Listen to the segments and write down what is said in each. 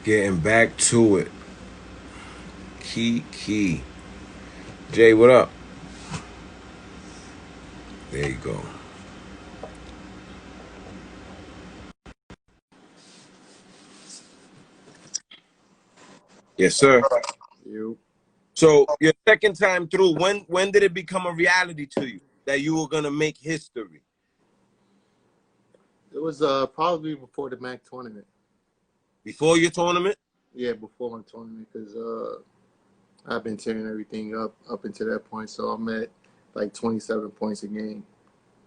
Getting back to it. Keekee. Jay, what up? There you go. Yes, sir. You. So your second time through, when did it become a reality to you that you were gonna make history? It was probably before the MAC tournament. Before your tournament? Yeah, before my tournament, because I've been tearing everything up until that point. So I'm at like 27 points a game.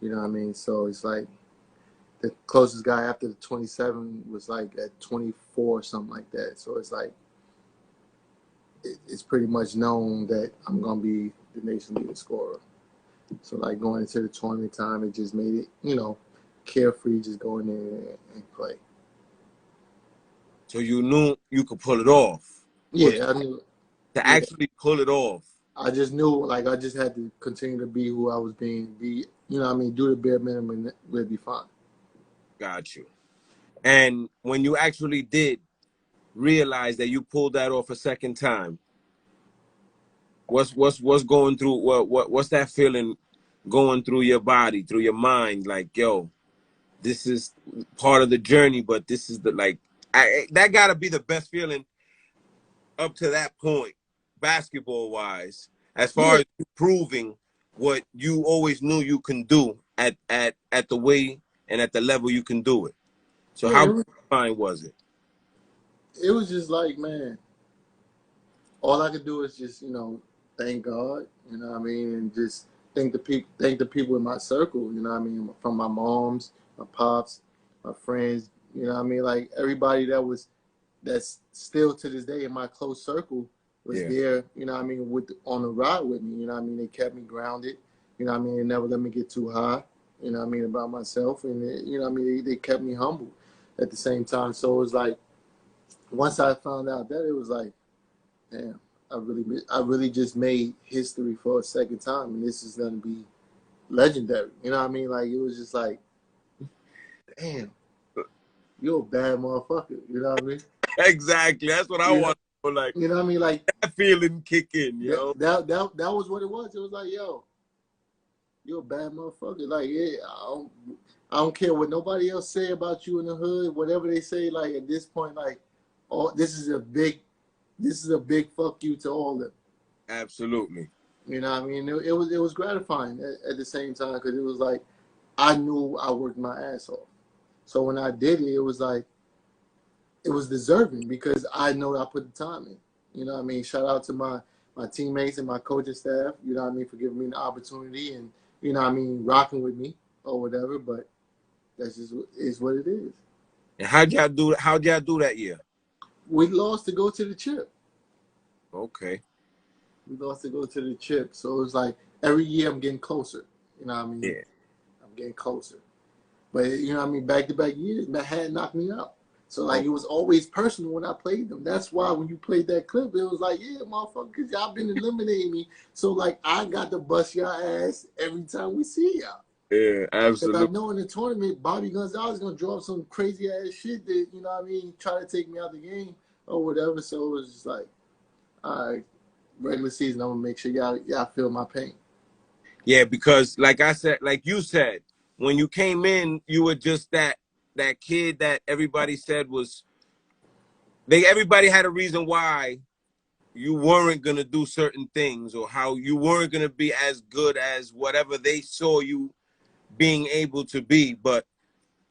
You know what I mean? So it's like the closest guy after the 27 was like at 24 or something like that. So it's like it's pretty much known that I'm gonna be the nation leading scorer. So like going into the tournament time, it just made it carefree, just go in there and play. So you knew you could pull it off. But Yeah, I mean, to yeah. actually pull it off, I just knew, like, I just had to continue to be who I was being. You know what I mean? Do the bare minimum and we'll be fine. got you. And when you actually did realize that you pulled that off a second time, what's going through what's that feeling going through your body, through your mind? Like, yo, this is part of the journey, but this is the that gotta be the best feeling up to that point, basketball wise, as far Yeah, as you proving what you always knew you can do at the way and at the level you can do it. So yeah. how fine was it? It was just like, man, all I could do is just, thank God, you know what I mean? And just thank the people in my circle, you know what I mean? From my moms, my pops, my friends, you know what I mean? Like everybody that's still to this day in my close circle was Yeah. there, you know what I mean, on the ride with me, you know what I mean? They kept me grounded, you know what I mean? They never let me get too high, you know what I mean, about myself. And, you know what I mean? They kept me humble at the same time. So it was like, once I found out that, it was like, damn, I really just made history for a second time. And this is going to be legendary. You know what I mean? Like, it was just like, damn, you're a bad motherfucker. You know what I mean? Exactly. That's what I You know, want. Like you know what I mean? Like, that feeling kick in, you know? that was what it was. It was like, yo, you're a bad motherfucker. Like, yeah, I don't care what nobody else say about you in the hood. Whatever they say, like at this point, like, this is a big fuck you to all of them. Absolutely. You know what I mean? It was gratifying at the same time because it was like I knew I worked my ass off. So when I did it, it was like it was deserving because I know that I put the time in. You know what I mean? Shout out to my teammates and my coaching staff, you know what I mean, for giving me the opportunity and, you know what I mean, rocking with me or whatever, but that's just is what it is. And how'd y'all do that year? We lost to go to the chip. Okay. We lost to go to the chip. So it was like every year I'm getting closer. You know what I mean? Yeah. I'm getting closer. But you know what I mean, back to back years, that had knocked me out. So like Oh, it was always personal when I played them. That's why when you played that clip, it was like, yeah, motherfuckers, y'all been eliminating me. So like I got to bust y'all ass every time we see y'all. yeah, Because I absolutely. know in the tournament, Bobby Gonzalez is gonna draw up some crazy ass shit that, you know what I mean, try to take me out the game or whatever. So it was just like, all right, regular season, I'm gonna make sure y'all feel my pain. Yeah, because like I said, like you said, when you came in, you were just that kid that everybody said was everybody had a reason why you weren't gonna do certain things or how you weren't gonna be as good as whatever they saw you being able to be, but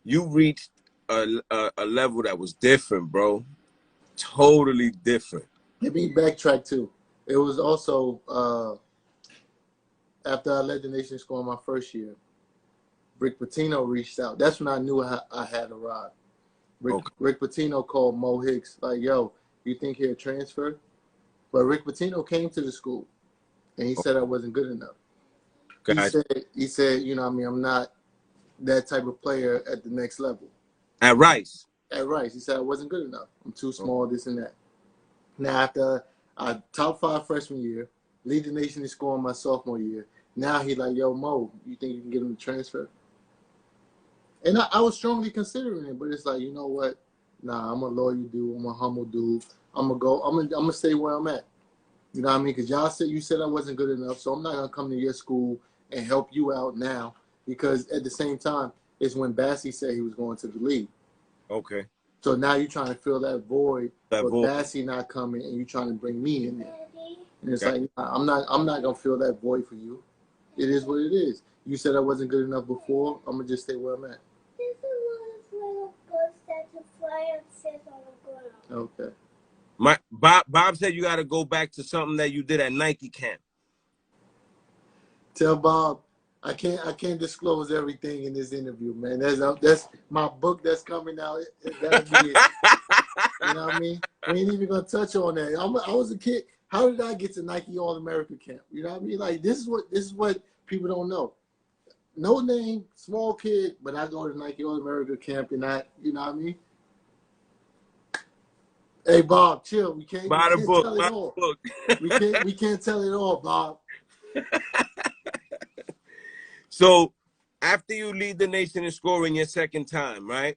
you reached a level that was different, bro. Totally different. Let me backtrack too. It was also after I led the nation score my first year, Rick Pitino reached out. That's when I knew I had arrived. Okay. Rick Pitino called Mo Hicks like, "Yo, you think he'll transfer?" But Rick Pitino came to the school and he said I wasn't good enough. He Got said, you know, what I mean, I'm not that type of player at the next level. at Rice. At Rice, he said I wasn't good enough. I'm too small, this and that. Now after I top 5 freshman year, lead the nation in scoring my sophomore year. Now he like, yo, Mo, you think you can get him to transfer? And I was strongly considering it, but it's like, you know what? Nah, I'm a loyal dude. I'm a humble dude. I'm gonna stay where I'm at. You know what I mean? Because you said I wasn't good enough, so I'm not gonna come to your school and help you out now. Because at the same time, it's when Bassie said he was going to the league. Okay. So now you're trying to fill that void, That but vote. Bassie not coming, and you're trying to bring me in there. And it's Got like I'm not gonna fill that void for you. It is what it is. You said I wasn't good enough before. I'm gonna just stay where I'm at. Okay. My Bob said you got to go back to something that you did at Nike camp. Tell Bob I can't disclose everything in this interview, man. That's my book that's coming out. That'll be it. You know what I mean? We ain't even gonna touch on that. I was a kid. How did I get to Nike All America camp? You know what I mean? Like this is what people don't know. No name, small kid, but I go to Nike All America camp, and you know what I mean? Hey Bob, chill. We can't Buy the book. tell it Buy all. the book. We can't tell it all, Bob. So after you lead the nation in scoring your second time, right?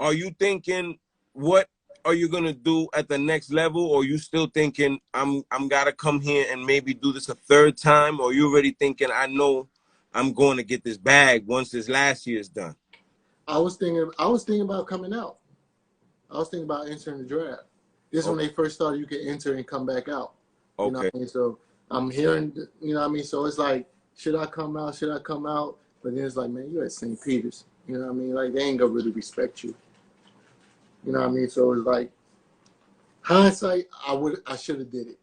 Are you thinking what are you gonna do at the next level, or you still thinking I'm gotta come here and maybe do this a third time, or you already thinking I know I'm going to get this bag once this last year is done? I was thinking about coming out. I was thinking about entering the draft. This is when they first started you could enter and come back out. You know what I mean? So I'm hearing, you know what I mean? So it's like, should I come out? Should I come out? But then it's like, man, you're at St. Peter's. You know what I mean? Like, they ain't gonna really respect you. You know what I mean? So it's like, hindsight, I should have did it.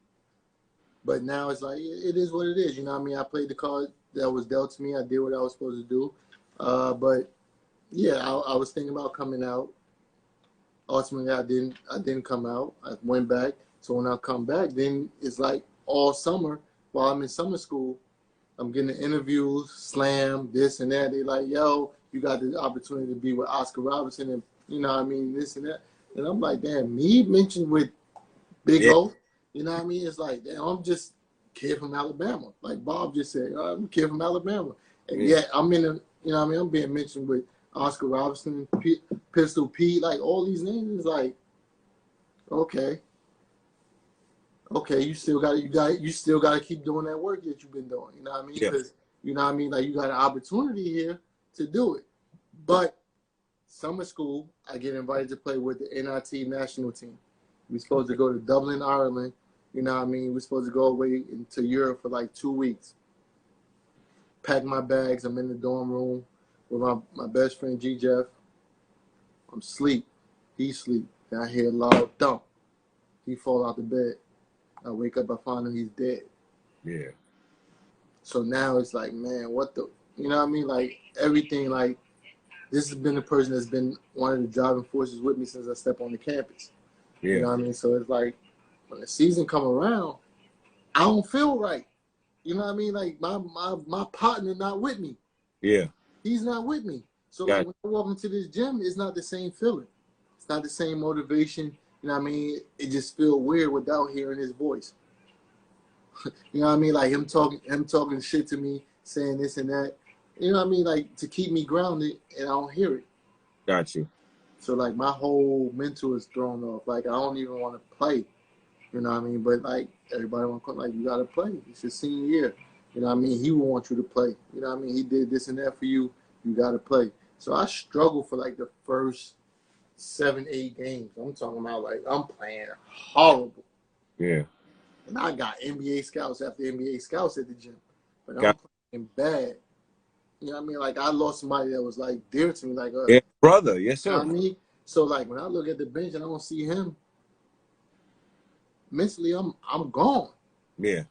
But now it's like, it is what it is. You know what I mean? I played the card that was dealt to me. I did what I was supposed to do. But yeah, I was thinking about coming out. Ultimately, I didn't come out. I went back. So when I come back, then it's like all summer while I'm in summer school, I'm getting interviews, slam, this and that. They like, yo, you got the opportunity to be with Oscar Robertson and, you know what I mean, this and that. And I'm like, damn, me mentioned with Big O, you know what I mean? It's like, damn, I'm just a kid from Alabama. Like Bob just said, I'm a kid from Alabama. And yet I'm in the, you know what I mean? I'm being mentioned with Oscar Robertson, Pistol Pete, like all these names. It's like, okay, you still got to keep doing that work that you've been doing. You know what I mean? Because you know what I mean, like you got an opportunity here to do it. But summer school, I get invited to play with the NIT national team. We're supposed to go to Dublin, Ireland. You know what I mean? We're supposed to go away into Europe for like 2 weeks. Pack my bags. I'm in the dorm room with my best friend G Jeff. I'm asleep. He sleep. Then I hear a loud thump. He fall out the bed. I wake up, I find him, he's dead. Yeah. So now it's like, man, what the, you know what I mean? Like everything, like this has been the person that's been one of the driving forces with me since I stepped on the campus. Yeah. You know what I mean? So it's like when the season come around, I don't feel right. You know what I mean? Like my partner not with me. Yeah. He's not with me. So like when I walk into this gym, it's not the same feeling. It's not the same motivation. You know what I mean? It just feels weird without hearing his voice. You know what I mean? Like him talking shit to me, saying this and that. You know what I mean? Like to keep me grounded, and I don't hear it. Got you. So like my whole mental is thrown off. Like I don't even want to play. You know what I mean? But like everybody want to come, like you got to play. It's your senior year. You know what I mean? He will want you to play. You know what I mean? He did this and that for you. You got to play. So I struggled for like the first 7-8 games. I'm talking about like I'm playing horrible. Yeah. And I got NBA scouts after NBA scouts at the gym. But I'm playing bad. You know what I mean? Like I lost somebody that was like dear to me, like brother. Yes, sir. You know what I mean? So like when I look at the bench and I don't see him, mentally I'm gone. Yeah.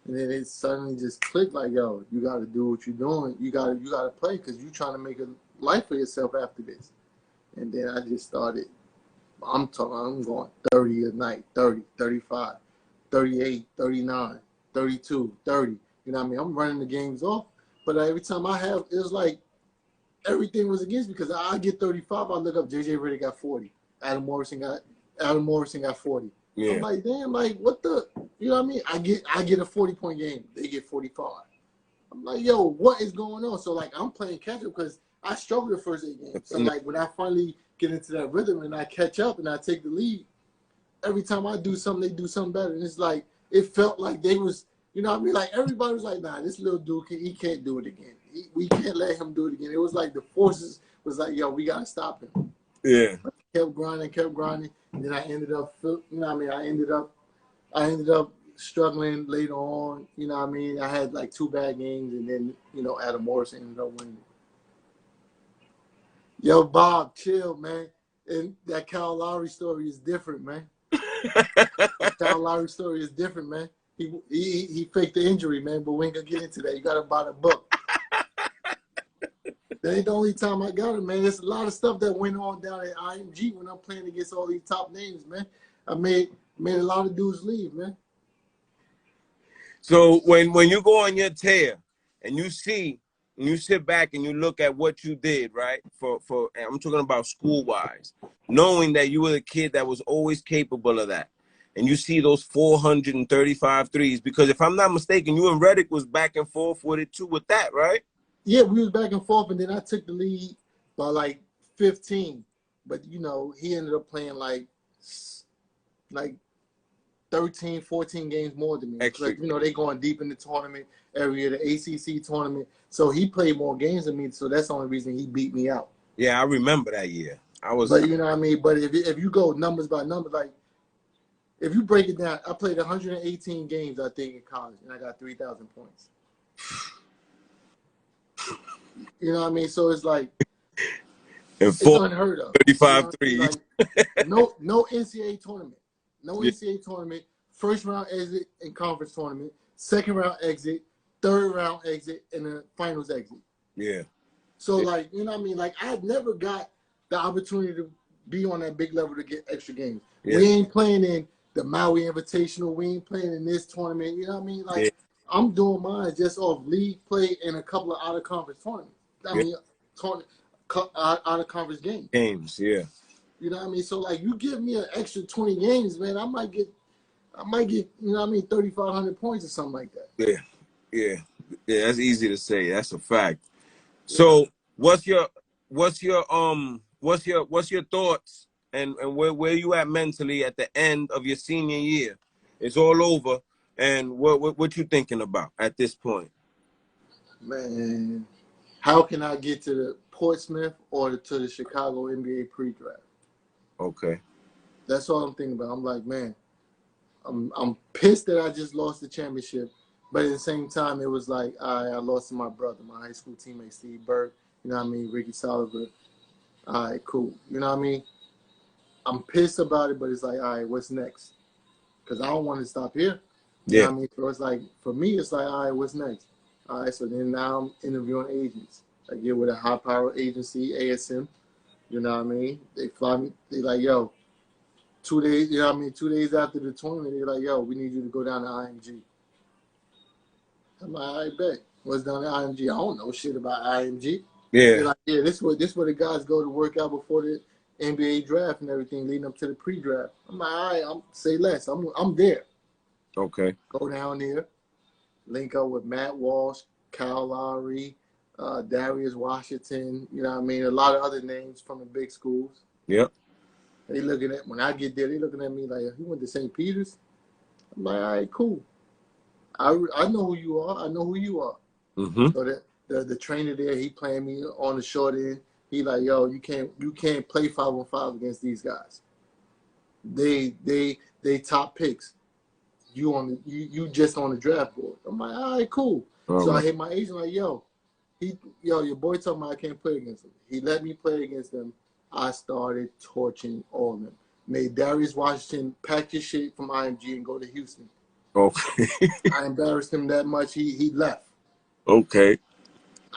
And then it suddenly just clicked like, yo, you got to do what you're doing. You got to play because you're trying to make a life for yourself after this. And then I just started, I'm going 30 a night, 30, 35, 38, 39, 32, 30. You know what I mean? I'm running the games off. But every time it was like everything was against me because I get 35, I look up, JJ Redick got 40. Adam Morrison got 40. Yeah. I'm like, damn, like what the, you know what I mean? I get a 40-point game. They get 45. I'm like, yo, what is going on? So like I'm playing catch up because I struggled the first 8 games. So like when I finally get into that rhythm and I catch up and I take the lead. Every time I do something, they do something better. And it's like, it felt like they was, you know what I mean? Like everybody was like, nah, this little dude, he can't do it again. We can't let him do it again. It was like the forces was like, yo, we got to stop him. Yeah. Kept grinding. And then I ended up, you know what I mean? I ended up struggling later on. You know what I mean? I had like 2 bad games and then, you know, Adam Morrison ended up winning. Yo, Bob, chill, man. And that Kyle Lowry story is different, man. The Kyle Lowry story is different, man. He faked the injury, man, but we ain't gonna get into that. You gotta buy the book. That ain't the only time I got it, man. There's a lot of stuff that went on down at IMG when I'm playing against all these top names, man. I made a lot of dudes leave, man. So when you go on your tear and you sit back and you look at what you did, right? For I'm talking about school wise, knowing that you were the kid that was always capable of that. And you see those 435 threes, because if I'm not mistaken, you and Reddick was back and forth with it too with that, right? Yeah, we was back and forth, and then I took the lead by like 15. But, you know, he ended up playing like 13, 14 games more than me. Extra. Like, you know, they going deep in the tournament every year, the ACC tournament. So he played more games than me, so that's the only reason he beat me out. Yeah, I remember that year. But you know what I mean? But if you go numbers by numbers, like, if you break it down, I played 118 games, I think, in college, and I got 3,000 points. You know what I mean? So it's like, it's unheard of. 35 you know threes. Like, no NCAA tournament. No NCAA tournament. First round exit in conference tournament. Second round exit. Third round exit. And the finals exit. Yeah. So, like, you know what I mean? Like, I never got the opportunity to be on that big level to get extra games. Yeah. We ain't playing in the Maui Invitational. We ain't playing in this tournament. You know what I mean? Like, I'm doing mine just off league play and a couple of out-of-conference tournaments. I mean, out-of-conference games. Yeah. You know what I mean? So, like, you give me an extra 20 games, man, I might get, you know what I mean, 3,500 points or something like that. Yeah, that's easy to say. That's a fact. So, what's your thoughts and where you at mentally at the end of your senior year? It's all over, and what you thinking about at this point? Man, how can I get to the Portsmouth or to the Chicago NBA pre-draft? Okay. That's all I'm thinking about. I'm like, man, I'm pissed that I just lost the championship, but at the same time, it was like I lost to my brother, my high school teammate Steve Burke. You know what I mean? Ricky Soliver. All right, cool. You know what I mean? I'm pissed about it, but it's like, all right, what's next? Because I don't want to stop here. You know what I mean? So it's like, for me, it's like, all right, what's next? All right, so then now I'm interviewing agents. I get with a high-power agency, ASM. You know what I mean? They fly me. They like, yo, 2 days, you know what I mean? 2 days after the tournament, they're like, yo, we need you to go down to IMG. I'm like, all right, bet. What's down at IMG? I don't know shit about IMG. Yeah. They're like, yeah, this where the guys go to work out before the NBA draft and everything, leading up to the pre-draft. I'm like, all right, say less. I'm there. Okay. Go down there, link up with Matt Walsh, Kyle Lowry, Darius Washington, you know what I mean? A lot of other names from the big schools. Yep. They looking at, when I get there, they looking at me like, he went to St. Peter's? I'm like, all right, cool. I know who you are. I know who you are. Mm-hmm. So the trainer there, he playing me on the short end. He like, yo, you can't play 5-on-5 against these guys. They top picks. You just on the draft board. I'm like, all right, cool. So I hit my agent like, yo, your boy told me I can't play against him. He let me play against them. I started torching all of them. Made Darius Washington pack his shit from IMG and go to Houston. Okay. I embarrassed him that much. He left. Okay.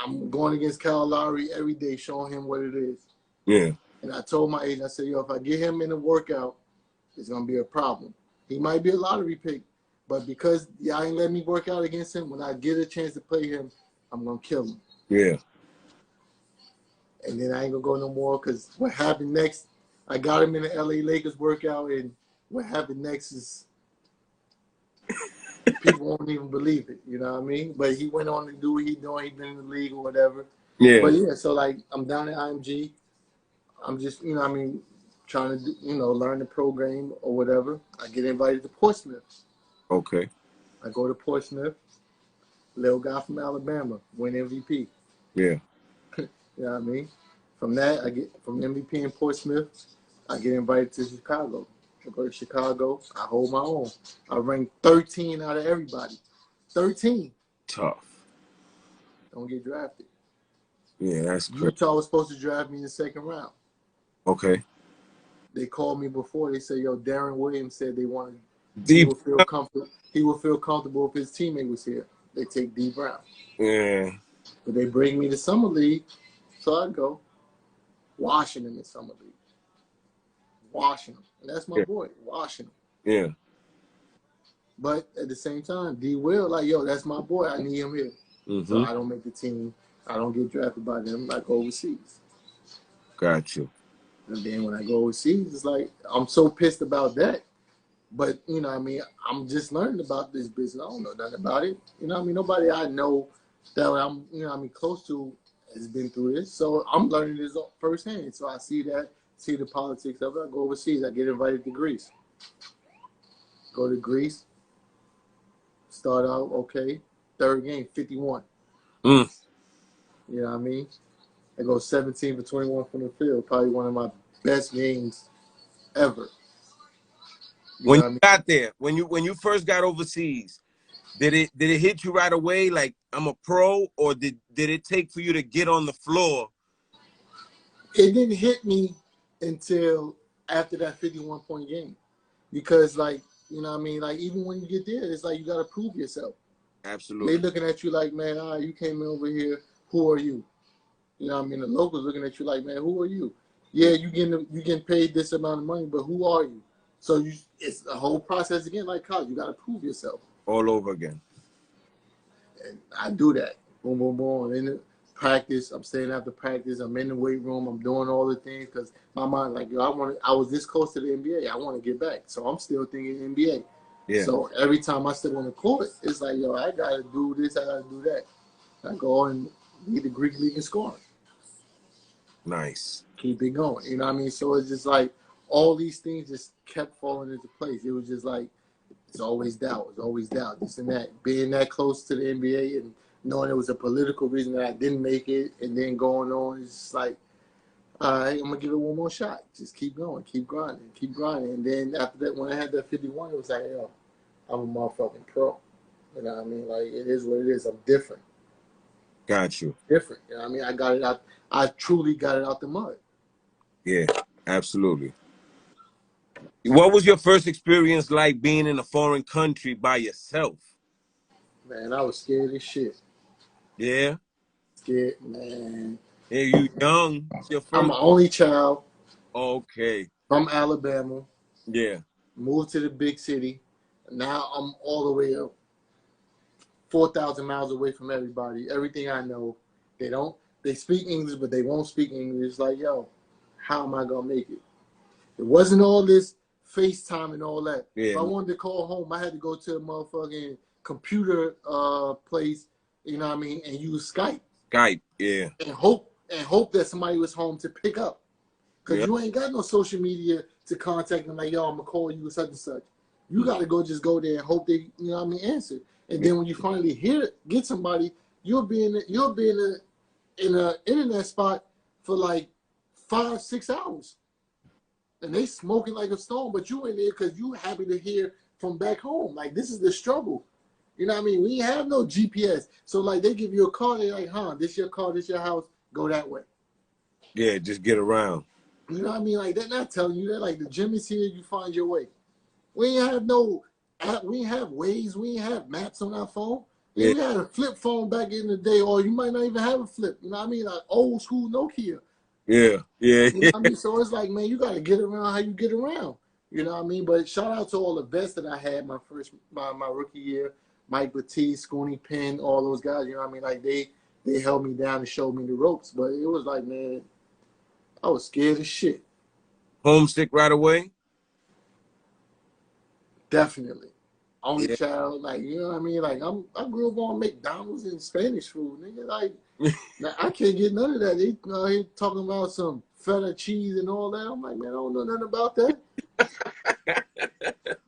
I'm going against Kyle Lowry every day, showing him what it is. Yeah. And I told my agent, I said, yo, if I get him in a workout, it's going to be a problem. He might be a lottery pick, but because y'all ain't letting me work out against him, when I get a chance to play him, I'm going to kill him. Yeah. And then I ain't going to go no more because what happened next, I got him in the LA Lakers workout, and what happened next is people won't even believe it, you know what I mean? But he went on to do what he's doing. He's been in the league or whatever. Yeah. But, yeah, so, like, I'm down at IMG. I'm just, you know, I mean, trying to, you know, learn the program or whatever. I get invited to Portsmouth. Okay. I go to Portsmouth. Little guy from Alabama, win MVP. Yeah. You know what I mean? From that, I get from MVP in Portsmouth, I get invited to Chicago. I go to Chicago. I hold my own. I rank 13 out of everybody. 13. Tough. Don't get drafted. Yeah, that's crazy. Utah was supposed to draft me in the second round. Okay. They called me before. They said, "Yo, Darren Williams said they wanted. He Deep. would feel comfortable. He would feel comfortable if his teammate was here. They take D Brown, Yeah. but they bring me to summer league, so I go. Washington in summer league. Washington, and that's my boy, Washington. Yeah. But at the same time, D Will, like, yo, that's my boy. I need him here. Mm-hmm. So I don't make the team. I don't get drafted by them. I go overseas. Got you. And then when I go overseas, it's like, I'm so pissed about that. But, you know what I mean, I'm just learning about this business. I don't know nothing about it. You know what I mean? Nobody I know that I'm, you know what I mean, close to has been through this. So I'm learning this firsthand. So I see that, see the politics of it. I go overseas. I get invited to Greece. Go to Greece. Start out okay. Third game, 51. Mm. You know what I mean? I go 17 for 21 from the field. Probably one of my best games ever. When you got there, when you first got overseas, did it hit you right away like I'm a pro, or did it take for you to get on the floor? It didn't hit me until after that 51-point game. Because, like, you know what I mean? Like, even when you get there, it's like you got to prove yourself. Absolutely. They looking at you like, man, all right, you came in over here. Who are you? You know what I mean? The locals looking at you like, man, who are you? Yeah, you getting paid this amount of money, but who are you? So it's a whole process again, like college. You got to prove yourself. All over again. And I do that. Boom, boom, boom. In the practice, I'm staying after practice. I'm in the weight room. I'm doing all the things because my mind, like, yo, I was this close to the NBA. I want to get back. So I'm still thinking NBA. Yeah. So every time I step on the court, it's like, yo, I got to do this. I got to do that. I go and lead the Greek league in scoring. Nice. Keep it going. You know what I mean? So it's just like all these things just kept falling into place. It was just like, it's always doubt. It's always doubt. This and that. Being that close to the NBA and knowing it was a political reason that I didn't make it and then going on, it's just like, all right, I'm going to give it one more shot. Just keep going. Keep grinding. Keep grinding. And then after that, when I had that 51, it was like, yo, I'm a motherfucking pro. You know what I mean? Like, it is what it is. I'm different. Got you. Different. You know what I mean? I got it out. I truly got it out the mud. Yeah, absolutely. What was your first experience like being in a foreign country by yourself? Man, I was scared as shit. Yeah? Scared, man. Yeah, you young. It's your I'm first. an only child. Okay. From Alabama. Yeah. Moved to the big city. Now I'm all the way up 4,000 miles away from everybody. Everything I know. They speak English, but they won't speak English. Like, yo, how am I going to make it? It wasn't all this FaceTime and all that. Yeah. If I wanted to call home, I had to go to a motherfucking computer place, you know what I mean, and use Skype. Skype, yeah. And hope that somebody was home to pick up. Because Yep. you ain't got no social media to contact them like, yo, I'm going to call you such and such. You got to just go there and hope they, you know what I mean, answer. And then when you finally get somebody, you'll be in a internet spot for like 5-6 hours. And they smoking like a stone, but you in there because you happy to hear from back home. Like, this is the struggle. You know what I mean? We have no GPS. So, like, they give you a car. They're like, this your car, this your house. Go that way. Yeah, just get around. You know what I mean? Like, they're not telling you that. Like, the gym is here. You find your way. We ain't have no app. We ain't have Waze. We ain't have maps on our phone. Yeah. We had a flip phone back in the day, or you might not even have a flip. You know what I mean? Like, old school Nokia. Yeah, yeah, You know what I mean? So it's like, man, you got to get around how you get around. You know what I mean? But shout out to all the vets that I had my rookie year. Mike Pt2, Scooney Penn, all those guys. You know what I mean? Like, they held me down and showed me the ropes. But it was like, man, I was scared as shit. Homesick right away? Definitely. Only Yeah. child, like, you know what I mean? Like, I grew up on McDonald's and Spanish food, nigga. Like, I can't get none of that. They here talking about some feta cheese and all that. I'm like, man, I don't know nothing about that.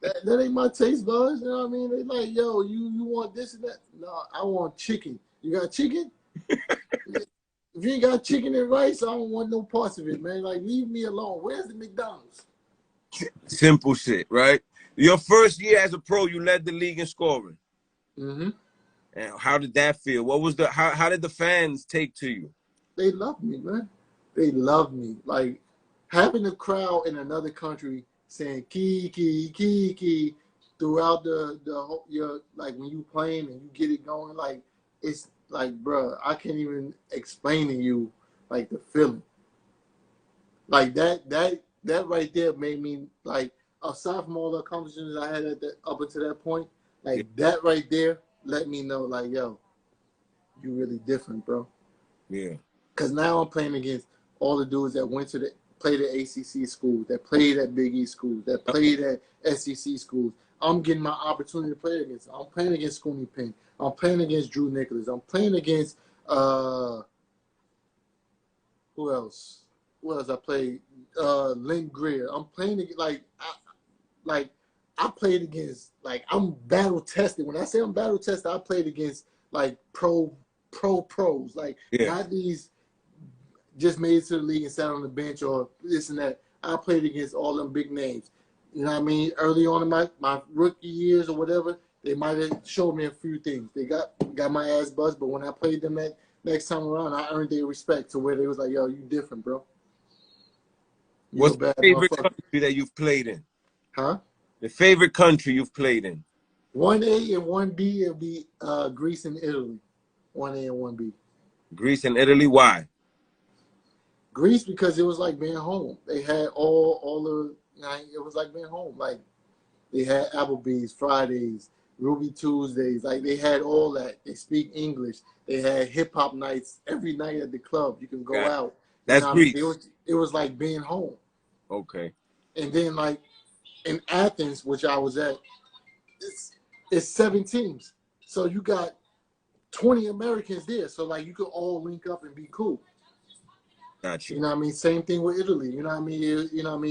That ain't my taste buds. You know what I mean? They like, yo, you want this and that? No, I want chicken. You got chicken? If you ain't got chicken and rice, I don't want no parts of it, man. Like, leave me alone. Where's the McDonald's? Simple shit, right? Your first year as a pro, you led the league in scoring. Mm-hmm. And how did that feel? What was the how did the fans take to you? They love me, man. They love me. Like, having a crowd in another country saying Keekee, Keekee throughout the whole, your, like, when you playing and you get it going, like, it's like, bruh, I can't even explain to you, like, the feeling. Like, that right there made me, like, aside from all the accomplishments I had up until that point, like, that right there let me know, like, yo, you really different, bro. Yeah. Because now I'm playing against all the dudes that went to played at ACC schools, that played at Big East schools, that played at SEC schools. I'm getting my opportunity to play against them. I'm playing against Scooney Penn. I'm playing against Drew Nicholas. I'm playing against who else? Who else I played? Lynn Greer. I'm playing against, I played against, like, I'm battle tested. When I say I'm battle tested, I played against like pros, like not these just made it to the league and sat on the bench or this and that. I played against all them big names. You know what I mean? Early on in my rookie years or whatever, they might have showed me a few things. They got my ass buzzed, but when I played them that next time around, I earned their respect to where they was like, yo, you different, bro. What's the favorite country that you've played in? Huh? The favorite country you've played in? 1A and 1B, it'll be Greece and Italy. 1A and 1B. Greece and Italy, why? Greece, because it was like being home. They had all the, it was like being home. Like, they had Applebee's Fridays, Ruby Tuesdays. Like, they had all that. They speak English. They had hip-hop nights every night at the club. You can go out. That's Greece. It was like being home. Okay. And then, like, in Athens, which I was at, it's 7 teams. So you got 20 Americans there. So, like, you could all link up and be cool. Gotcha. You know what I mean? Same thing with Italy. You know what I mean?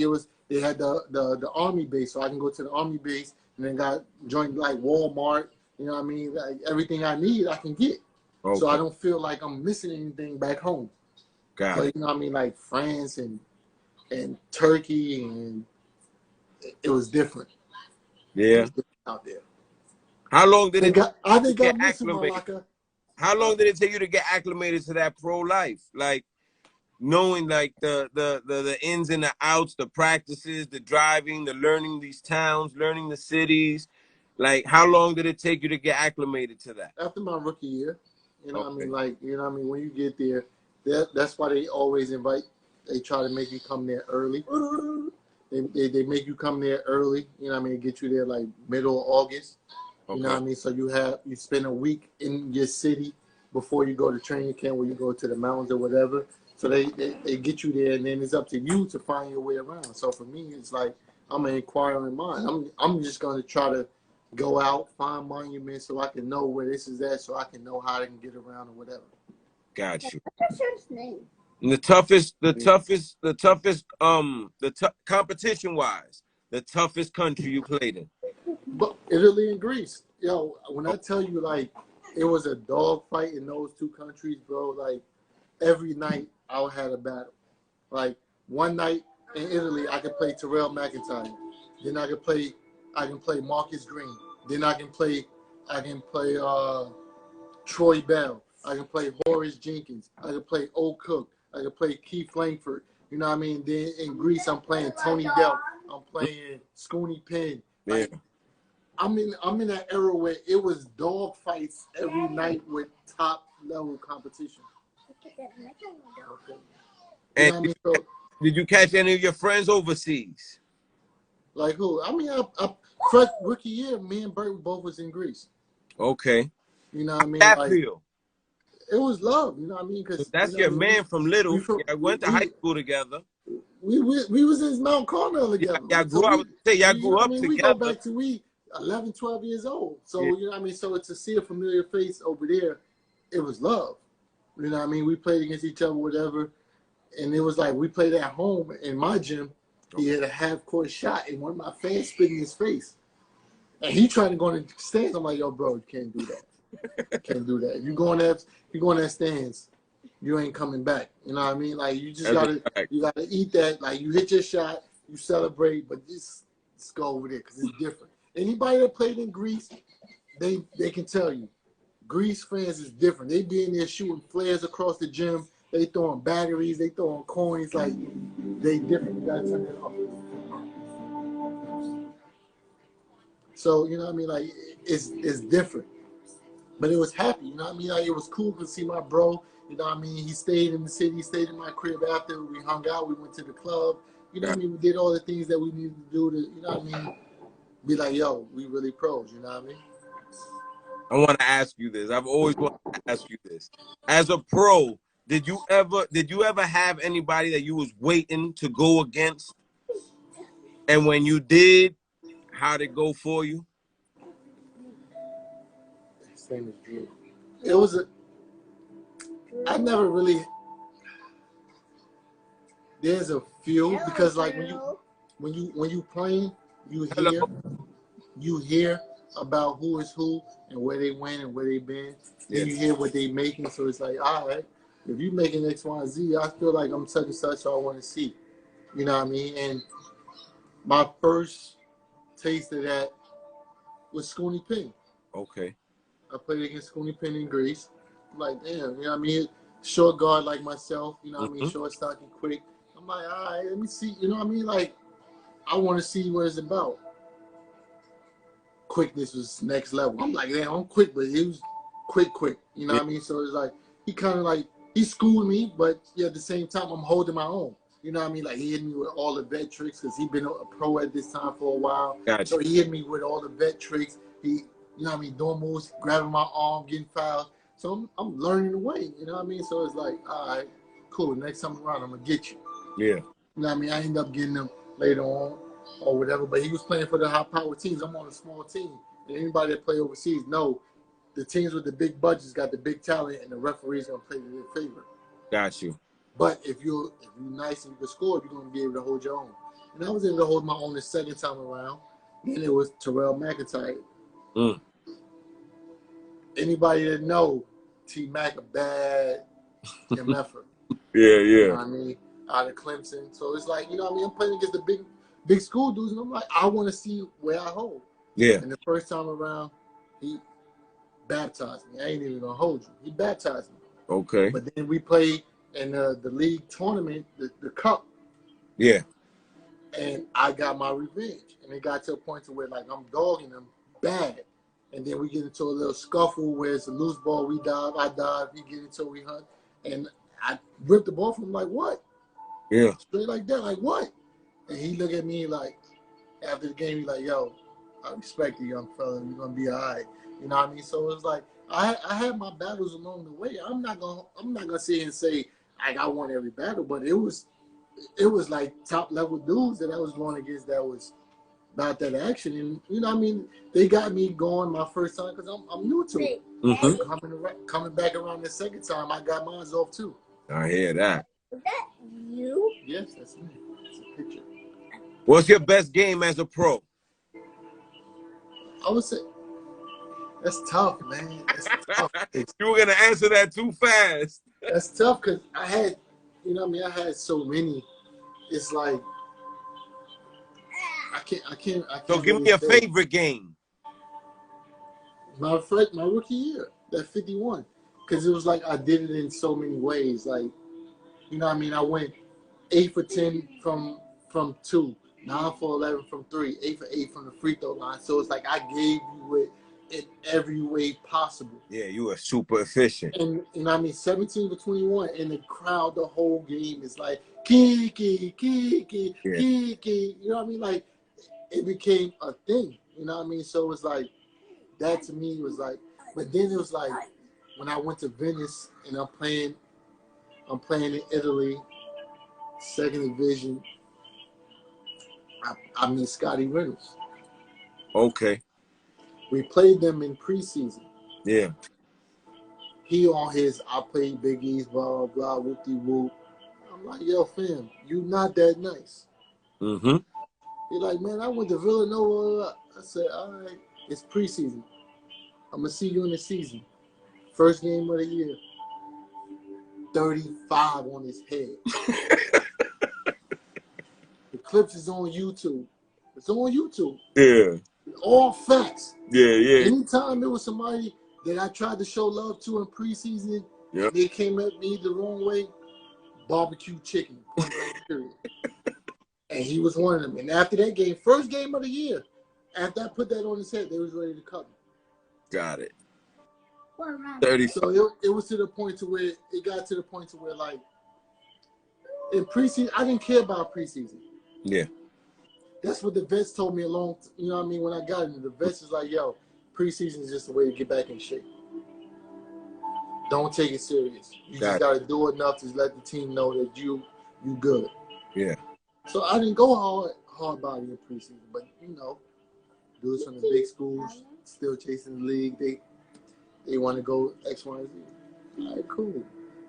It was, they had the army base, so I can go to the army base and then joined like Walmart. You know what I mean? Like, everything I need, I can get. Okay. So I don't feel like I'm missing anything back home. But you know what I mean? Like France and Turkey, and it was different. Yeah. It was different out there. How long did it get acclimated? How long did it take you to get acclimated to that pro life? Like, knowing like the ins and the outs, the practices, the driving, the learning these towns, learning the cities. Like, how long did it take you to get acclimated to that? After my rookie year, you know what I mean? Like, you know what I mean? When you get there, that's why they always they try to make you come there early. They make you come there early, you know what I mean? Get you there like middle of August. You know what I mean? So you spend a week in your city before you go to training camp, where you go to the mountains or whatever. So they get you there, and then it's up to you to find your way around. So for me, it's like I'm an inquiring mind. I'm just going to try to go out, find monuments so I can know where this is at, so I can know how I can get around or whatever. Got you. What's his name? And competition wise, the toughest country you played in. But Italy and Greece. Yo, when I tell you, like, it was a dog fight in those two countries, bro. Like, every night I had a battle. Like, one night in Italy, I could play Terrell McIntyre. Then I can play Marcus Green. Then I can play Troy Bell. I can play Horace Jenkins. I can play O. Cook. I can play Keith Langford. You know what I mean? Then in Greece, I'm playing Tony Delp. I'm playing Scooney Penn. Like, yeah. I'm in that era where it was dog fights every night with top level competition. And you know what I mean? So, did you catch any of your friends overseas? Like who? I mean, first rookie year, me and Bert both was in Greece. Okay. You know what I mean? That like, feel? It was love. You know what I mean? Because that's your man from Little. I went to high school together. We was in Mount Carmel together. Y'all grew up together. We go back to 11, 12 years old. So, yeah. You know what I mean? So to see a familiar face over there, it was love. You know what I mean? We played against each other, whatever. And it was like we played at home in my gym. He had a half-court shot, and one of my fans spit in his face. And he trying to go in the stands. I'm like, yo, bro, you can't do that. You can't do that. If you go in that stands, you ain't coming back. You know what I mean? Like you just gotta eat that. Like you hit your shot, you celebrate, but just go over there because it's different. Anybody that played in Greece, they can tell you, Greece fans is different. They be in there shooting flares across the gym. They throwing batteries. They throwing coins. Like they different. You gotta turn it off. So you know what I mean? Like it's different. But it was happy, you know what I mean? Like, it was cool to see my bro, you know what I mean? He stayed in the city, stayed in my crib after we hung out. We went to the club, you know what I mean? We did all the things that we needed to do to, you know what I mean? Be like, yo, we really pros, you know what I mean? I want to ask you this. I've always wanted to ask you this. As a pro, did you ever have anybody that you was waiting to go against? And when you did, how'd it go for you? His name is Drew. It was I never really, there's a few, because like when you playing, you hear about who is who and where they went and where they been. Then you hear what they making, so it's like, all right, if you making X, Y, and Z, I feel like I'm such and such, so I want to see. You know what I mean? And my first taste of that was Scooney Pin. Okay. I played against Scooney Pin in Greece. I'm like, damn, you know what I mean? Short guard like myself, you know what I mean? Short, stocky, quick. I'm like, all right, let me see. You know what I mean? Like, I want to see what it's about. Quickness was next level. I'm like, damn, I'm quick, but he was quick. You know what I mean? So it's like, he kind of like, he schooled me, but yeah, at the same time, I'm holding my own. You know what I mean? Like, he hit me with all the vet tricks because he'd been a pro at this time for a while. Gotcha. So he hit me with all the vet tricks. He, you know what I mean, doing moves, grabbing my arm, getting fouled. So I'm learning the way, you know what I mean? So it's like, all right, cool. Next time around, I'm going to get you. Yeah. You know what I mean? I end up getting him later on or whatever, but he was playing for the high-powered teams. I'm on a small team. And anybody that play overseas know the teams with the big budgets got the big talent, and the referee's going to play to their favor. Got you. But if you're nice and you can score, you're going to be able to hold your own. And I was able to hold my own the second time around. Then it was Terrell McIntyre. Anybody that know T-Mac a bad MFer. Yeah. You know what I mean? Out of Clemson. So it's like, you know what I mean? I'm playing against the big school dudes, and I'm like, I want to see where I hold. Yeah. And the first time around, he baptized me. I ain't even going to hold you. He baptized me. Okay. But then we played in the league tournament, the cup. Yeah. And I got my revenge. And it got to a point to where, like, I'm dogging him bad. And then we get into a little scuffle where it's a loose ball. We dive, I dive, he get into it, we hunt. And I ripped the ball from him like, what? Yeah. Straight like that, like, what? And he looked at me like, after the game, he like, yo, I respect you, young fella. You're going to be all right. You know what I mean? So it's like, I had my battles along the way. I'm not gonna sit here and say like I won every battle, but it was like top level dudes that I was going against that was about that action. And you know what I mean? They got me going my first time because I'm new to it. Coming back around the second time, I got mine off too. I hear that. Is that you? Yes, that's me. It's a picture. What's your best game as a pro? I would say that's tough, man. That's tough. You were gonna answer that too fast. That's tough because I had, you know what I mean? I had so many. It's like I can't. So give me your favorite game. My rookie year, that 51, because it was like I did it in so many ways. Like, you know what I mean? I went 8 for 10 from 2, 9 for 11 from 3, 8 for 8 from the free throw line. So it's like I gave you it in every way possible. Yeah, you were super efficient. And you know what I mean? 17 to 21, and the crowd the whole game is like Keekee, Keekee, Keekee. You know what I mean? Like it became a thing. You know what I mean? So it was like that to me was like. But then it was like when I went to Venice and I'm playing in Italy, second division. I mean Scotty Reynolds. Okay. We played them in preseason. Yeah. He on his, I played Big East, blah, blah, blah, whoop-de-whoop. I'm like, yo, fam, you not that nice. Mm-hmm. He's like, man, I went to Villanova. I said, all right, it's preseason. I'm going to see you in the season. First game of the year. 35 on his head. The clips is on YouTube. It's on YouTube. Yeah. All facts. Yeah. Anytime it was somebody that I tried to show love to in preseason, Yep. and they came at me the wrong way, barbecue chicken, point blank period. And he was one of them. And after that game, first game of the year, after I put that on his head, they was ready to cut him. Got it. 35. So it was to the point to where it got to the point to where, like, in preseason, I didn't care about preseason. Yeah. That's what the vets told me you know what I mean, when I got into the vets is like, yo, preseason is just a way to get back in shape. Don't take it serious. You just got to do enough to let the team know that you good. Yeah. So I didn't go hard body in preseason, but you know, dudes from the big schools still chasing the league. They want to go X, Y, and Z. All right, cool.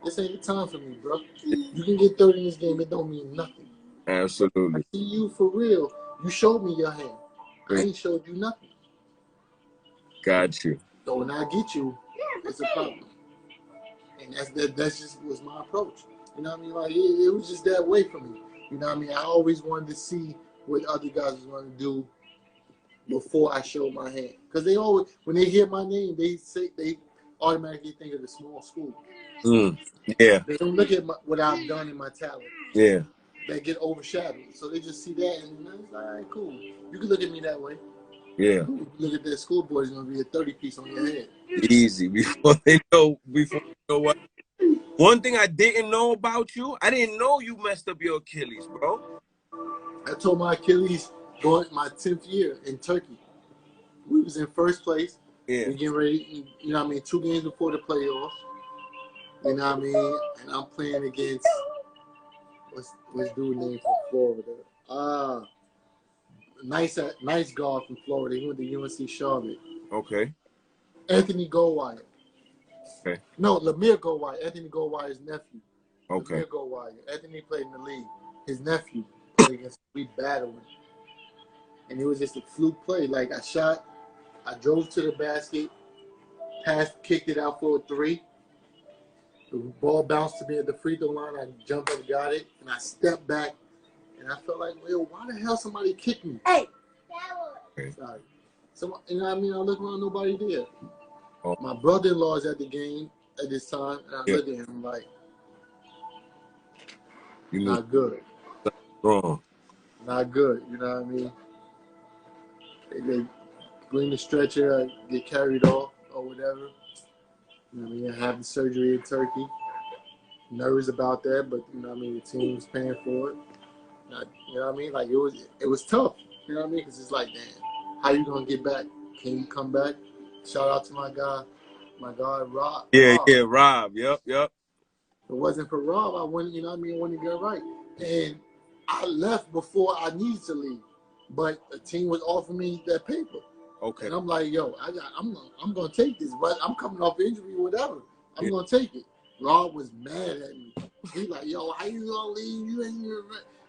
This ain't the time for me, bro. You can get 30 in this game. It don't mean nothing. Absolutely. I see you for real. You showed me your hand. I ain't showed you nothing. Got you. So when I get you, it's a problem. And that's just was my approach. You know what I mean? Like it was just that way for me. You know what I mean? I always wanted to see what other guys was going to do before I showed my hand. Because they always, when they hear my name, they automatically think of the small school. Yeah. They don't look at what I've done in my talent. Yeah. They get overshadowed. So they just see that and it's like, all right, cool. You can look at me that way. Yeah. Look at that schoolboy is going to be a 30-piece on your head. Easy. Before they know what. One thing I didn't know about you, I didn't know you messed up your Achilles, bro. I told my Achilles going my 10th year in Turkey. We was in first place. Yeah. We getting ready, you know what I mean, 2 games before the playoffs. You know what I mean? And I'm playing against what's dude name from Florida? Nice guard from Florida. He went to UNC Charlotte. Okay. Anthony Goldwire. Okay. No, Lamir Goldwire. Anthony Goldwire's nephew. Okay. Lamir Goldwire. Anthony played in the league. His nephew played against we battling. And it was just a fluke play. Like I drove to the basket, kicked it out for a 3. The ball bounced to me at the free throw line. I jumped and got it, and I stepped back, and I felt like, well, why the hell somebody kicked me? Hey. Sorry. So, you know what I mean? I look around, nobody there. Oh. My brother-in-law's at the game at this time, and I look at him like, not good. Wrong. Not good, you know what I mean? They bring the stretcher, get carried off or whatever. You know what I mean? I have the surgery in Turkey. Nervous about that, but you know what I mean? The team's paying for it. You know what I mean? Like it was tough. You know what I mean? Because it's like, damn, how you gonna get back? Can you come back? Shout out to my guy Rob. Yeah, Rob. Yep. If it wasn't for Rob, I wouldn't. You know what I mean? I wouldn't get right. And I left before I needed to leave, but the team was offering me that paper. Okay. And I'm like, yo, I'm gonna take this, but I'm coming off injury, whatever. I'm gonna take it. Rob was mad at me. He like, yo, how you gonna leave? You ain't even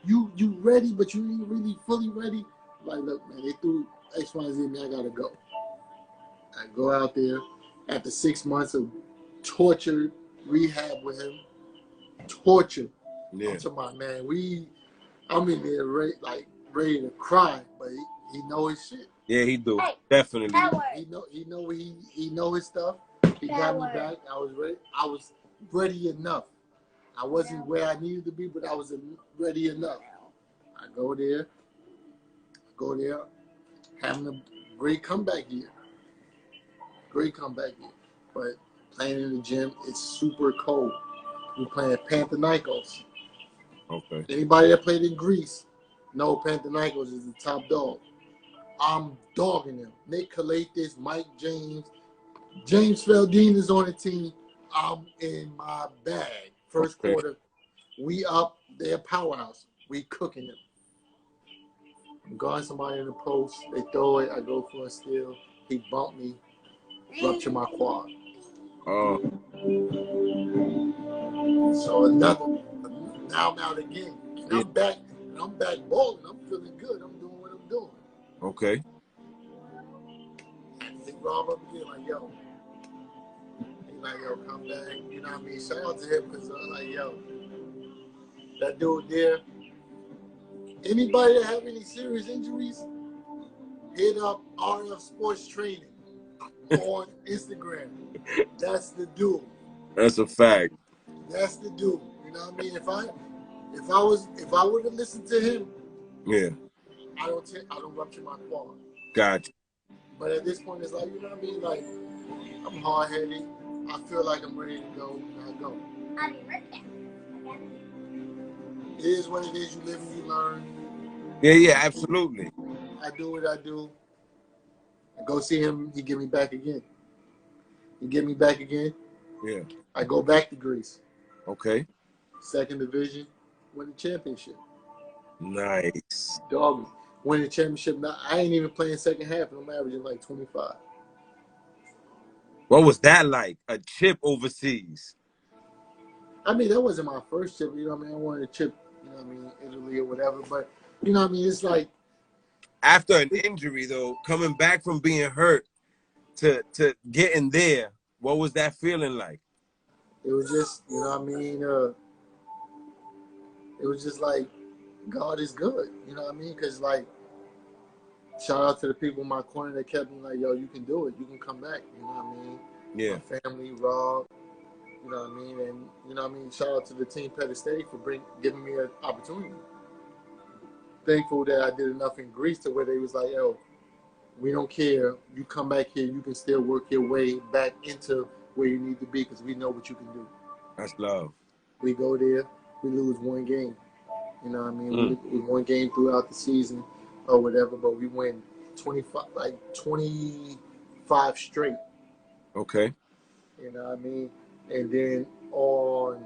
you ready, but you ain't really fully ready. I'm like, look, man, they threw X, Y, Z at me. I gotta go. I go out there after 6 months of torture rehab with him. Torture. Yeah. I'm talking about, man, I'm in there ready to cry, but he know his shit. Yeah, he do. Definitely. He know his stuff. He got me back. I was ready. I was ready enough. I wasn't where I needed to be, but I was ready enough. I go there, having a great comeback year. But playing in the gym, it's super cold. We're playing Panathinaikos. Okay. Anybody that played in Greece know Panathinaikos is the top dog. I'm dogging them. Nick Kalatis, Mike James Feldine is on the team. I'm in my bag. First quarter, we up. They're powerhouse. We cooking them. I'm guarding somebody in the post. They throw it. I go for a steal. He bumped me. Rupture my quad. Oh. So Now I'm out again. And Yeah. I'm back. And I'm back balling. I'm feeling good. I'm doing what I'm doing. Okay. They Rob up again like, yo. He's like, yo, come back. You know what I mean? Shout out to him because I'm like, yo, that dude there. Anybody that have any serious injuries, hit up RF Sports Training on Instagram. That's the dude. That's a fact. That's the dude. You know what I mean? If I would have listened to him, Yeah. I don't rupture my quad. Gotcha. But at this point, it's like, you know what I mean? Like, I'm hard headed. I feel like I'm ready to go, and I go. It is what it is. You live and you learn. Yeah, absolutely. I do what I do. I go see him. He get me back again. Yeah. I go back to Greece. Okay. Second division, win the championship. Nice. Dog, win the championship. Now, I ain't even playing second half, and I'm averaging like 25. What was that like? A chip overseas? I mean, that wasn't my first chip. You know what I mean? I wanted a chip, you know what I mean, Italy or whatever. But, you know what I mean? It's like. After an injury, though, coming back from being hurt to getting there, what was that feeling like? It was just, you know what I mean? It was just like, God is good. You know what I mean? Because, like, shout out to the people in my corner that kept me like, yo, you can do it. You can come back. You know what I mean? Yeah. My family, Rob, you know what I mean? And, you know what I mean? Shout out to the team Pt2 for giving me an opportunity. Thankful that I did enough in Greece to where they was like, yo, we don't care. You come back here, you can still work your way back into where you need to be because we know what you can do. That's love. We go there, we lose one game. You know what I mean? We won game throughout the season or whatever, but we win 25 straight. Okay. You know what I mean? And then on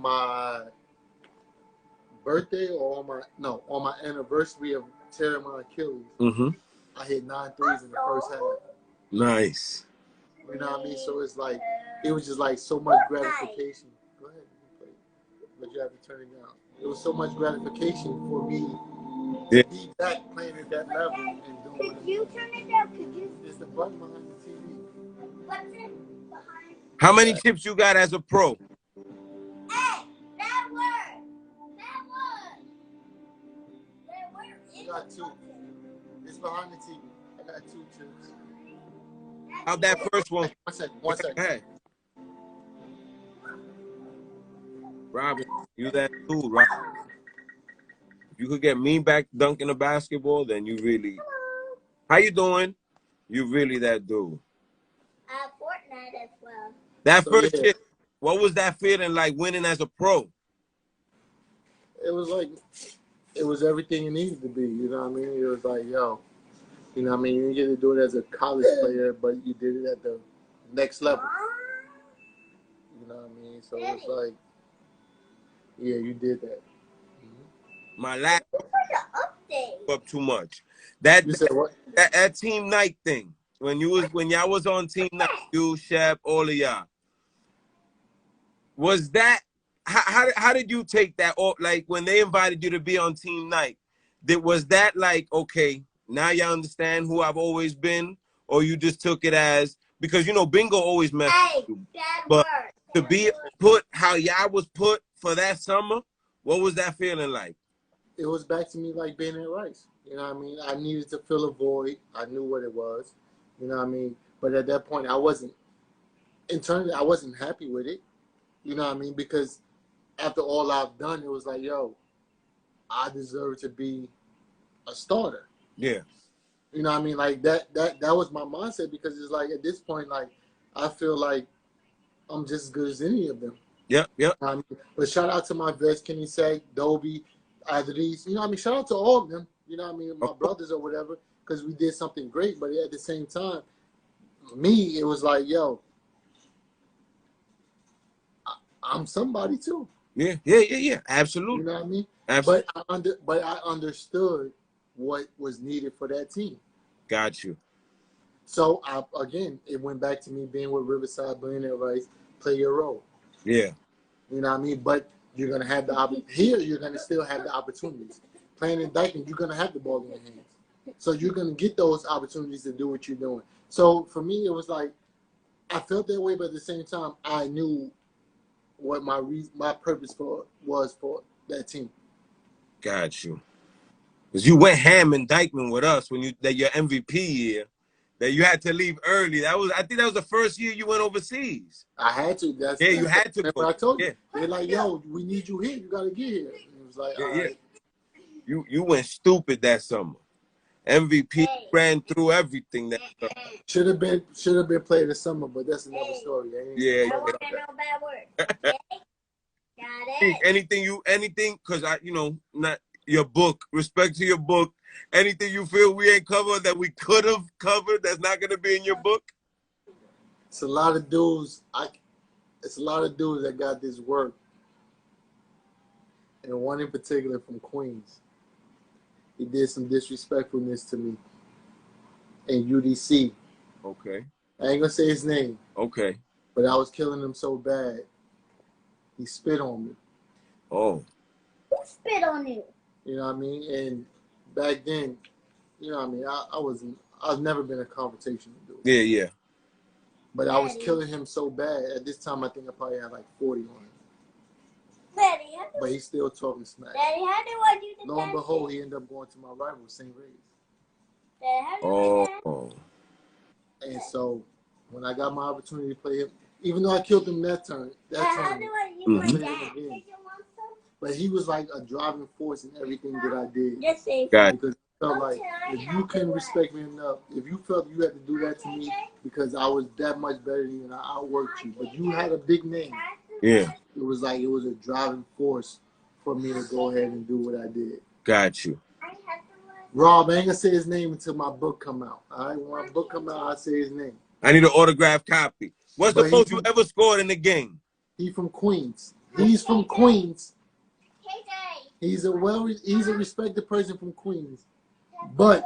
my birthday or on my anniversary of tearing my Achilles, I hit 9 threes in the first half. Nice. You know what I mean? So it's like, it was just like so much gratification. Go ahead, you play. But you have to turn it down. It was so much gratification for me to be back playing at that level and doing. Could you turn it down? It's the button behind the TV. What's it behind? How many chips you got as a pro? Hey, that word. I got 2. It's behind the TV. I got 2 chips. How'd that first one? One second. Hey. Robin, you that dude, right? If you could get me back dunking a basketball, then you really. How you doing? You really that dude. Fortnite as well. That first chip, what was that feeling like winning as a pro? It was like, it was everything it needed to be. You know what I mean? It was like, yo, you know what I mean? You didn't get to do it as a college player, but you did it at the next level. You know what I mean? So it's like, yeah, you did that. My last up too much. That You said what? That team night thing. When y'all was on team night, you, Shep, all of y'all. Was that how did you take that? Or like when they invited you to be on team night, was that like, okay, now y'all understand who I've always been, or you just took it as because you know Bingo always messed with you. But to be put how y'all was put for that summer, what was that feeling like? It was back to me like being at Rice. You know what I mean? I needed to fill a void. I knew what it was. You know what I mean? But at that point, I wasn't happy with it. You know what I mean? Because after all I've done, it was like, yo, I deserve to be a starter. Yeah. You know what I mean? Like that was my mindset because it's like at this point, like I feel like I'm just as good as any of them. Yep. You know what I mean? But shout out to my vets, Kenny Sack, Dobie, Adris. You know what I mean? Shout out to all of them. You know what I mean? My brothers or whatever, because we did something great. But at the same time, me, it was like, yo, I'm somebody too. Yeah. Absolutely. You know what I mean? Absolutely. But I understood what was needed for that team. Got you. So again, it went back to me being with Riverside, being at Rice, play your role. Yeah. You know what I mean? But You're gonna have the here. You're gonna still have the opportunities. Playing in Dyken, you're gonna have the ball in your hands, so you're gonna get those opportunities to do what you're doing. So for me, it was like I felt that way, but at the same time, I knew what my purpose was for that team. Got you. Because you went ham in Dykeman with us when your MVP year. That you had to leave early. I think that was the first year you went overseas. I had to. You had to go. I told you. Yeah. They're like, yo, we need you here. You gotta get here. And it was like, all right. You went stupid that summer. MVP ran through everything that summer. Should have been played this summer, but that's another story. Yeah. I won't get no bad word. Got it. Anything, because not your book. Respect to your book. Anything you feel we ain't covered that we could have covered that's not gonna be in your book? It's a lot of dudes. It's a lot of dudes that got this work, and one in particular from Queens. He did some disrespectfulness to me in UDC. Okay. I ain't gonna say his name. Okay. But I was killing him so bad. He spit on me. Oh. Who spit on you? You know what I mean? And back then, you know what I mean? I've never been a confrontational dude. Yeah. But I was killing him so bad. At this time, I think I probably had like 40 on him. Daddy, but he's still talking smack. Daddy, how do I do the Lo and behold, he ended up going to my rival, St. Ray's. Daddy, how do I Oh. And so when I got my opportunity to play him, even though I killed him that turn, how do I use my dad? But he was like a driving force in everything that I did. Just say because I felt like if you couldn't respect me enough, if you felt you had to do that to me because I was that much better than you and I outworked you, but you had a big name. Yeah. It was a driving force for me to go ahead and do what I did. Got you. Rob, I ain't gonna say his name until my book come out. All right, when my book come out, I'll say his name. I need an autographed copy. What's the most you ever scored in the game? He from Queens. He's from Queens. He's a respected person from Queens. But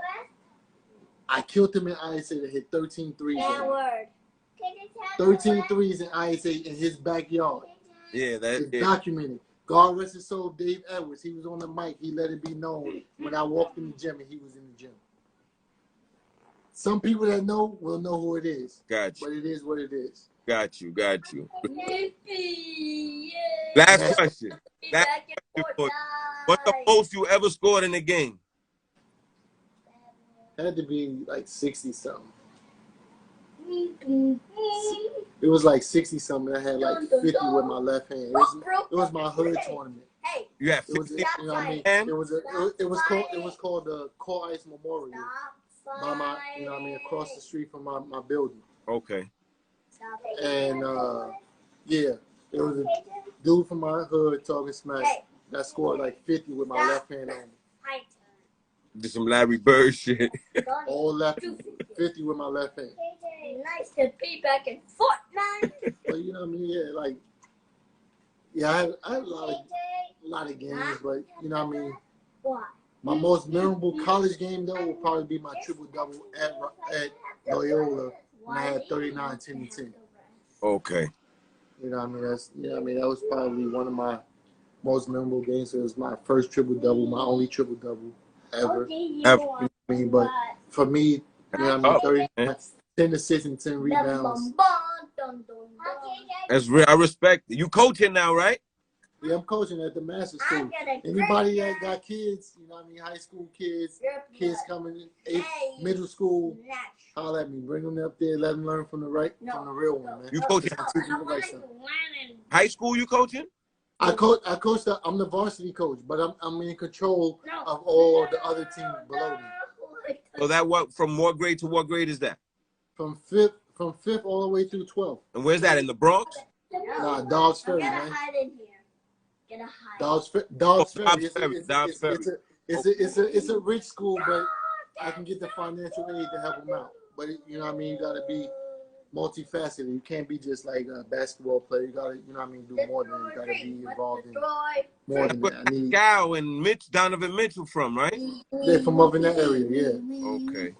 I killed him in ISA to hit 13 threes. 13 threes in ISA in his backyard. Yeah, that's documented. God rest his soul, Dave Edwards. He was on the mic. He let it be known when I walked in the gym and he was in the gym. Some people that know will know who it is. Got you. But it is what it is. Got you. Last question. What's the most you ever scored in the game? It had to be like 60-something. It was like 60-something. I had like 50 with my left hand. It was my hood tournament. You had 50? You know what I mean? It was called the Core Ice Memorial. By my, you know what I mean, across the street from my building. Okay. And yeah, it was a dude from my hood talking smack that scored like 50 with my left hand on me. Did some Larry Bird shit. All left, 50 with my left hand. Nice to be back in Fortnite. But you know what I mean? Yeah, I had a lot of games, but you know what I mean? My most memorable college game though would probably be my triple-double at Loyola when I had 39, 10, and 10. Okay. You know what I mean? That was probably one of my most memorable games. It was my first triple-double, my only triple-double ever. But for me, you know what I mean, 39, 10 assists and 10 rebounds. That's real. I respect it. You coaching now, right? Yeah, I'm coaching at the master school. Anybody that got kids, you know what I mean, high school kids coming in, middle school, holler at me. Bring them up there, let them learn from the real one, man. You coaching high school? You coaching? I'm the varsity coach, but I'm in control of all the other teams below me. So from what grade to what grade is that? From fifth all the way through 12th. And where's that, in the Bronx? Nah, Dobbs Ferry, man. Dobbs Ferry. It's a rich school, but I can get the financial aid to help them out. But you know what I mean? You got to be multifaceted. You can't be just like a basketball player. You got to, you know what I mean, do more than that. You got to be involved in more than that. I need Cal and Donovan Mitchell from, right? They're from up in that area, yeah. Okay.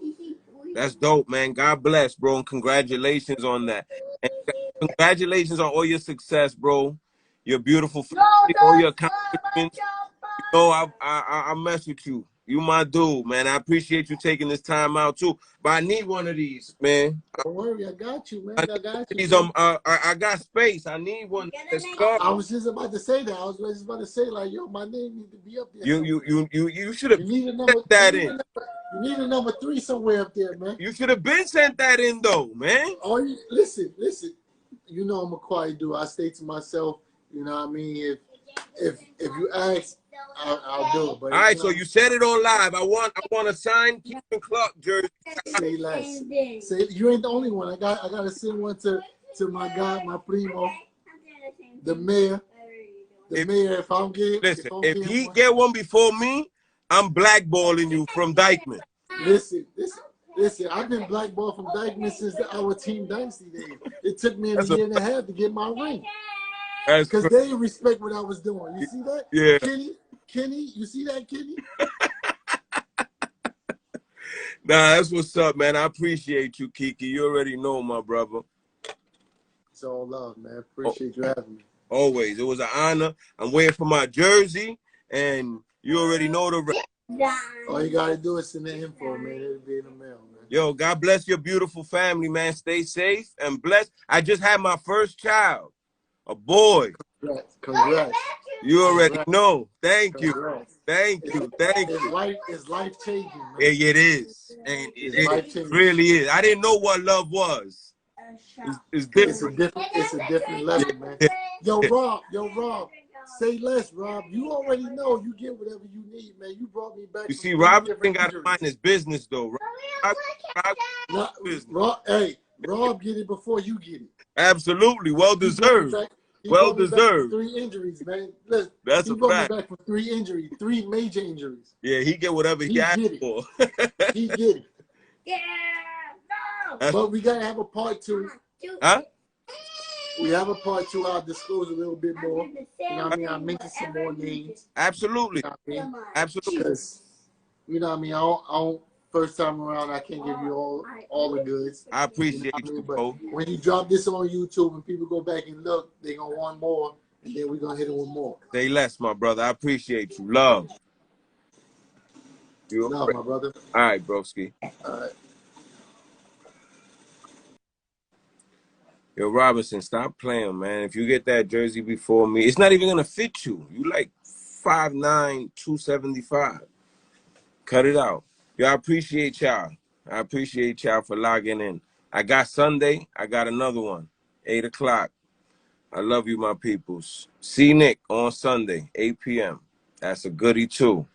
That's dope, man. God bless, bro, and congratulations on that. And congratulations on all your success, bro. your beautiful No, family, all your don't accomplishments. You know, I mess with you. You my dude, man. I appreciate you taking this time out too. But I need one of these, man. Don't worry, I got you, I man. I need one got of you, these. man. I got space. I need one that's covered. I was just about to say that. I was just about to say, like, yo, my name needs to be up there You somewhere. should have You need a sent number. that in. You need a number 3 somewhere up there, man. You should have been sent that in though, man. Oh, listen. You know I'm a quiet dude. I stay to myself. You know what I mean? If you ask, I'll do it. But All right, so you said it on live. I want a signed Keekee Clark jersey. say less. Say you ain't the only one. I gotta send one to my guy, my primo, the mayor. The mayor. If I don't get, Listen, get if he one, get one before me, I'm blackballing you from Dykeman. listen. I've been blackballed from Dykeman since our team dynasty days. It took me a year and a half to get my ring because they didn't respect what I was doing. You see that? Yeah. Kenny, you see that, Kenny? Nah, that's what's up, man. I appreciate you, Keekee. You already know, my brother. It's all love, man. Appreciate you having me. Always. It was an honor. I'm waiting for my jersey, and you already know the rest. All you gotta do is send the info, man. It'll be in the mail, man. Yo, God bless your beautiful family, man. Stay safe and blessed. I just had my first child, a boy. Congrats. You already know. Thank you. Congrats. Thank you. Thank you. It's life changing, man. Yeah, it is. And It's it really is. I didn't know what love was. It's different. It's a different level, man. Yo, Rob, say less, Rob. You already know you get whatever you need, man. You brought me back. You see, Robinson got to mind his business, though. Rob get it before you get it. Absolutely. Well deserved. Well deserved. 3 injuries, man. Look, that's he a brought fact. me back for 3 injuries, 3 major injuries. Yeah, he get whatever he asked for. He get it. Yeah, no. But we gotta have a part 2. Huh? We have a part 2. I'll disclose a little bit more. You know what I mean? I'll mention some more names. Absolutely. You know what I mean? Absolutely. Because, you know what I mean? I don't first time around, I can't give you all the goods. I appreciate you, But bro. when you drop this on YouTube and people go back and look, they're going to want more, and then we're going to hit them with more. Say less, my brother. I appreciate you. Love. Love, my brother. All right, broski. All right. Yo, Robinson, stop playing, man. If you get that jersey before me, it's not even going to fit you. You like 5'9", 275. Cut it out. Yo, I appreciate y'all. I appreciate y'all for logging in. I got Sunday. I got another one. 8 o'clock. I love you, my peoples. See Nick on Sunday, 8 p.m. That's a goodie, too.